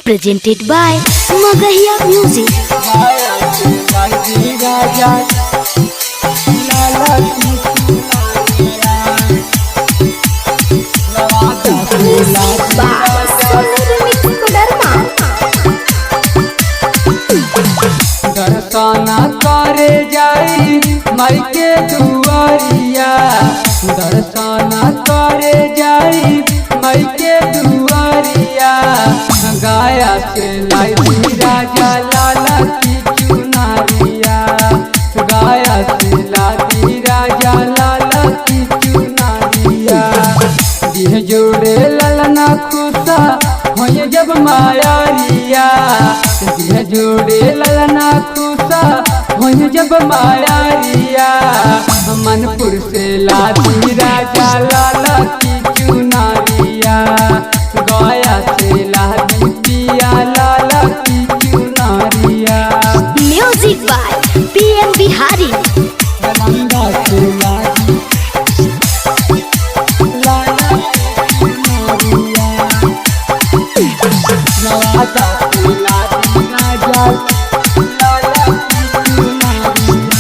presented by Magahiya Music. दर्शन करे जाई माई के दुआरिया, दर्शन करे जाई माई के दुआरिया। गाया से लाई राजा लाला की चुनारिया, गाया से लाई राजा लाला की चुनारिया। दिह जोड़े ललना खुशा होए जब मायारिया, दिह जोड़े ललना खुशा होए जब मायारिया। मनपुर से लादी राजा लाला की चुनारिया, गया से लादी पिया लाला की चुनारिया। Music by PM Bihari. Ganga से लादी लाला की चुनारिया, नवादा से लादी राजा लाला की चुनारिया।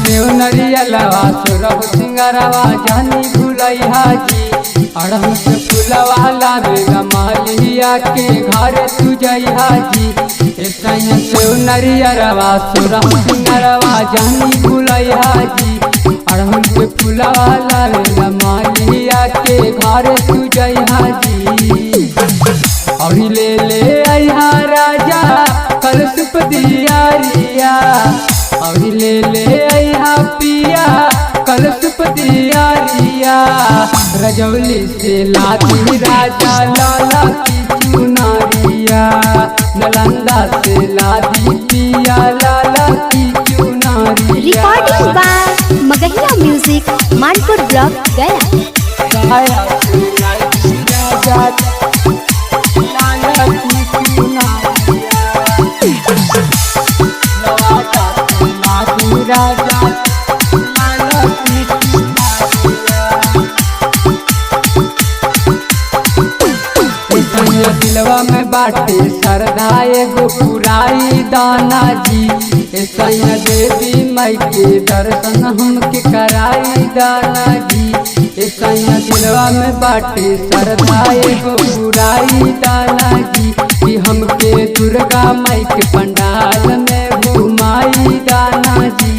देव नरियलवा सुरभ सिंगरवा जानी भुलैया जी, अड़हुल के फूलवा लावेगा मालिया के घर तू जइहा जी। देव नरियलवा सुरभ सिंगरवा जानी भुलैया जी, अड़हुल के फूलवा लावेगा मालिया के घर तू जइहा जी। और ले ले अइहा राजा कल सुप दियारिया, और ले ले अइहा पिया कल सुप दियारिया। रजौली से लादी राजा लाला की चुनारिया, नालंदा से लादी पिया लाला की चुनारिया। Recording by Magahiya Music, Manpur Block, Gaya. गाया से लादी राजा लाला की चुनारिया, नवादा से लादी राजा लाला की चुनारिया। दिलवा में बाटे सरदा एगो पुराई दाना जी, ऐसा देवी माई के दर्शन हमके कराई दाना जी। ऐसा दिलवा में बाटे सरदा एगो पुराई दाना जी, कि हमके दुर्गा माई के पंडाल में घुमाई दाना जी।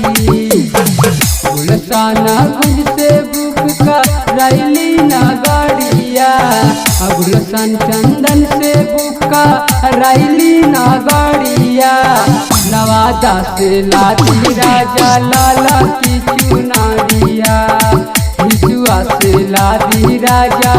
गुलसाना गुंज से बुक का रैली ना गाड़िया, गुलशन चंदन से बुका रैली ना गाड़िया। नवादा से लादी राजा लाला की चुनारिया, हिजुआ से लादी राजा